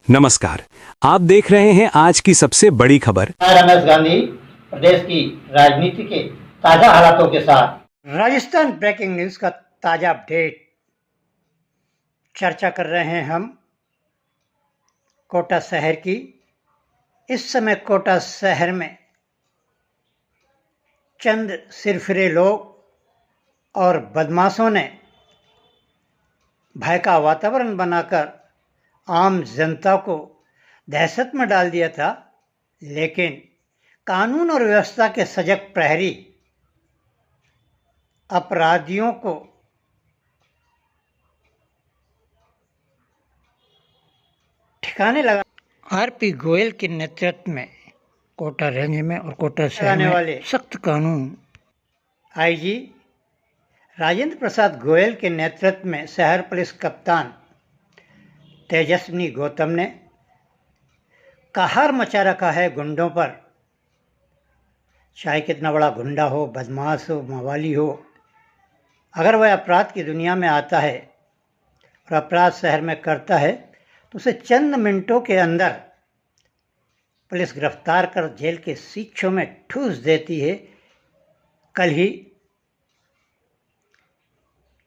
नमस्कार। आप देख रहे हैं आज की सबसे बड़ी खबर। रमेश गांधी प्रदेश की राजनीति के ताजा हालातों के साथ राजस्थान ब्रेकिंग न्यूज का ताजा अपडेट चर्चा कर रहे हैं हम कोटा शहर की। इस समय कोटा शहर में चंद सिरफिरे लोग और बदमाशों ने भय का वातावरण बनाकर आम जनता को दहशत में डाल दिया था, लेकिन कानून और व्यवस्था के सजग प्रहरी अपराधियों को ठिकाने लगा। आरपी गोयल के नेतृत्व में कोटा रेंज में और कोटा शहर में वाले सख्त कानून आईजी राजेंद्र प्रसाद गोयल के नेतृत्व में शहर पुलिस कप्तान तेजस्विनी गौतम ने कहर मचा रखा है गुंडों पर। चाहे कितना बड़ा गुंडा हो, बदमाश हो, मवाली हो, अगर वह अपराध की दुनिया में आता है और अपराध शहर में करता है तो उसे चंद मिनटों के अंदर पुलिस गिरफ्तार कर जेल के सीछों में ठूस देती है। कल ही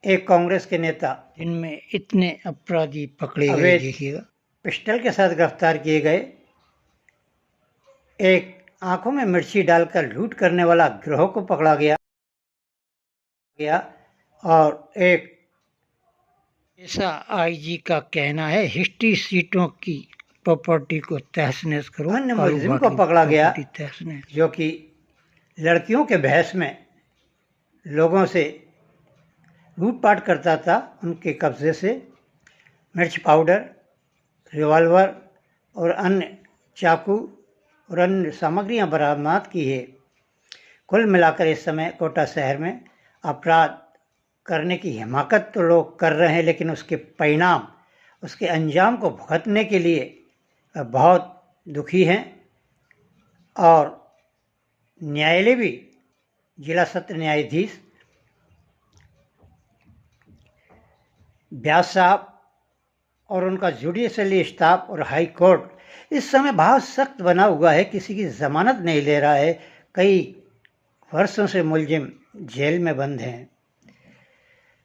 एक कांग्रेस के नेता, जिनमें इतने अपराधी पकड़े गए, देखिएगा, पिस्टल के साथ गिरफ्तार किए गए। एक आंखों में मिर्ची डालकर लूट करने वाला गिरोह को पकड़ा गया और एक ऐसा आईजी का कहना है हिस्ट्री सीटों की प्रॉपर्टी को तहस नहस करो। अन्य मुलजिम को पकड़ा गया जो कि लड़कियों के बहस में लोगों से लूटपाट करता था। उनके कब्जे से मिर्च पाउडर, रिवॉल्वर और अन्य चाकू और अन्य सामग्रियां बरामद की है। कुल मिलाकर इस समय कोटा शहर में अपराध करने की हिमाकत तो लोग कर रहे हैं, लेकिन उसके परिणाम, उसके अंजाम को भुगतने के लिए बहुत दुखी हैं। और न्यायालय भी, जिला सत्र न्यायाधीश व्यास साहब और उनका जुडिशली स्टाफ और हाई कोर्ट इस समय बहुत सख्त बना हुआ है, किसी की जमानत नहीं ले रहा है। कई वर्षों से मुलजिम जेल में बंद हैं।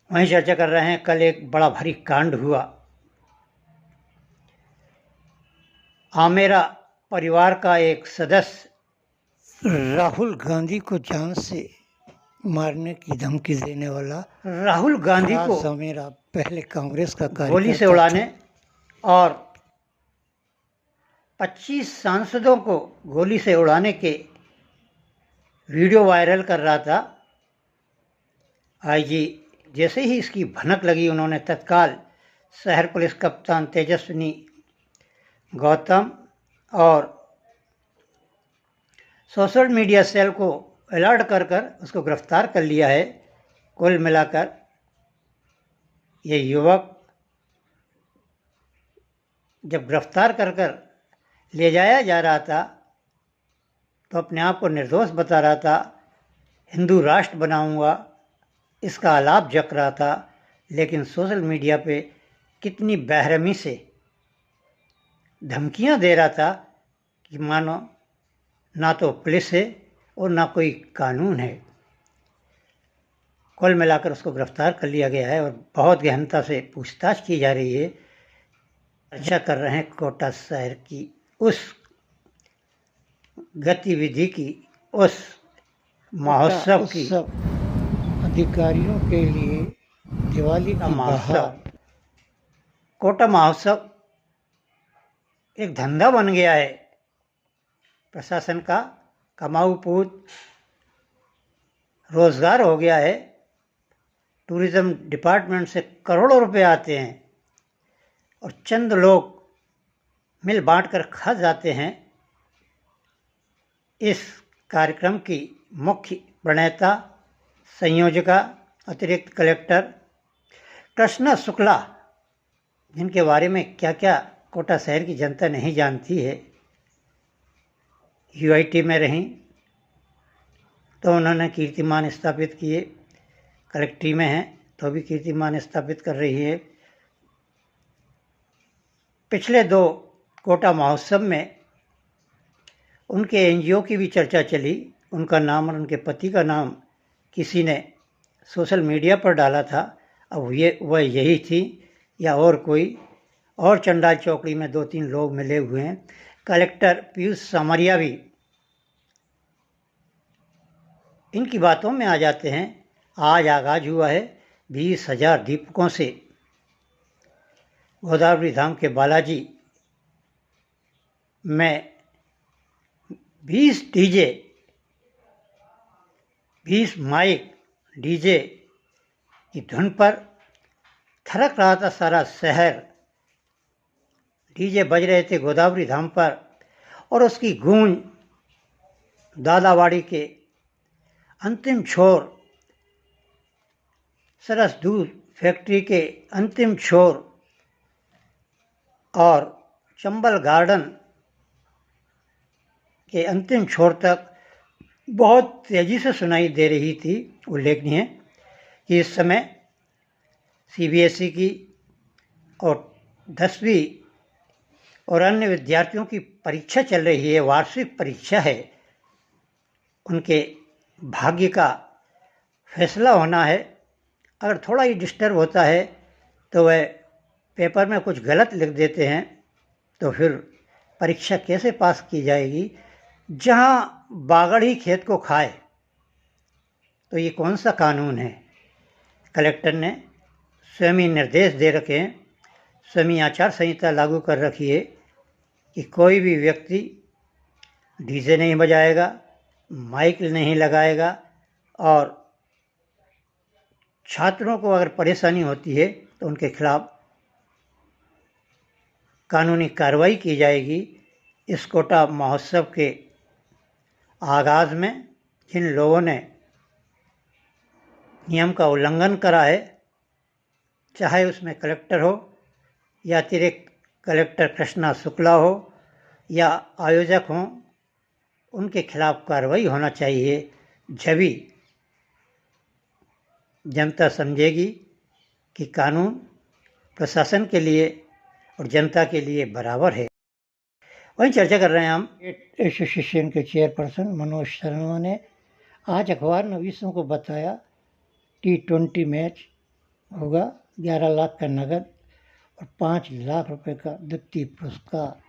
वहीं चर्चा कर रहे हैं, कल एक बड़ा भारी कांड हुआ। आमेरा परिवार का एक सदस्य राहुल गांधी को जान से मारने की धमकी देने वाला, राहुल गांधी को आमेरा पहले कांग्रेस का गोली से उड़ाने और 25 सांसदों को गोली से उड़ाने के वीडियो वायरल कर रहा था। आईजी जैसे ही इसकी भनक लगी, उन्होंने तत्काल शहर पुलिस कप्तान तेजस्विनी गौतम और सोशल मीडिया सेल को अलर्ट कर उसको गिरफ्तार कर लिया है। कुल मिलाकर ये युवक जब गिरफ्तार कर ले जाया जा रहा था तो अपने आप को निर्दोष बता रहा था, हिंदू राष्ट्र बनाऊंगा, इसका आलाप जक रहा था। लेकिन सोशल मीडिया पे कितनी बेरहमी से धमकियां दे रहा था कि मानो ना तो पुलिस है और ना कोई कानून है। कुल मिलाकर उसको गिरफ्तार कर लिया गया है और बहुत गहनता से पूछताछ की जा रही है। चर्चा कर रहे हैं कोटा शहर की उस गतिविधि की, उस महोत्सव की। अधिकारियों के लिए दिवाली का महोत्सव, कोटा महोत्सव एक धंधा बन गया है प्रशासन का, कमाऊ पूत रोजगार हो गया है। टूरिज्म डिपार्टमेंट से करोड़ों रुपए आते हैं और चंद लोग मिल बांट कर खा जाते हैं। इस कार्यक्रम की मुख्य प्रणेता, संयोजका, अतिरिक्त कलेक्टर कृष्णा शुक्ला, जिनके बारे में क्या क्या कोटा शहर की जनता नहीं जानती है, यूआईटी में रहीं तो उन्होंने कीर्तिमान स्थापित किए, कलेक्ट्री में हैं तो भी कीर्तिमान स्थापित कर रही है। पिछले 2 कोटा महोत्सव में उनके एनजीओ की भी चर्चा चली। उनका नाम और उनके पति का नाम किसी ने सोशल मीडिया पर डाला था। अब वह यही थी या और कोई और चंडाल चौकड़ी में 2-3 लोग मिले हुए हैं। कलेक्टर पीयूष सामरिया भी इनकी बातों में आ जाते हैं। आज आगाज हुआ है 20,000 दीपकों से। गोदावरी धाम के बालाजी में 20 डीजे, 20 माइक डीजे की धुन पर थरक रहा था सारा शहर। डीजे बज रहे थे गोदावरी धाम पर और उसकी गूंज दादावाड़ी के अंतिम छोर, सरस दूध फैक्ट्री के अंतिम छोर और चंबल गार्डन के अंतिम छोर तक बहुत तेज़ी से सुनाई दे रही थी। उल्लेखनीय है कि इस समय सीबीएसई की और 10वीं और अन्य विद्यार्थियों की परीक्षा चल रही है, वार्षिक परीक्षा है। उनके भाग्य का फैसला होना है। अगर थोड़ा ही डिस्टर्ब होता है तो वह पेपर में कुछ गलत लिख देते हैं तो फिर परीक्षा कैसे पास की जाएगी। जहाँ बागड़ ही खेत को खाए तो ये कौन सा कानून है। कलेक्टर ने स्वयं ही निर्देश दे रखे हैं, स्वयं ही आचार संहिता लागू कर रखी है कि कोई भी व्यक्ति डीजे नहीं बजाएगा, माइक नहीं लगाएगा और छात्रों को अगर परेशानी होती है तो उनके खिलाफ कानूनी कार्रवाई की जाएगी। इस कोटा महोत्सव के आगाज़ में जिन लोगों ने नियम का उल्लंघन करा है, चाहे उसमें कलेक्टर हो या अतिरिक्त कलेक्टर कृष्णा शुक्ला हो या आयोजक हों, उनके खिलाफ कार्रवाई होना चाहिए। जभी जनता समझेगी कि कानून प्रशासन के लिए और जनता के लिए बराबर है। वहीं चर्चा कर रहे हैं हम एसोसिएशन के चेयरपर्सन मनोज शर्मा ने आज अखबार नवीसों को बताया T20 मैच होगा, 11 लाख का नगद और 5 लाख रुपए का वित्तीय पुरस्कार।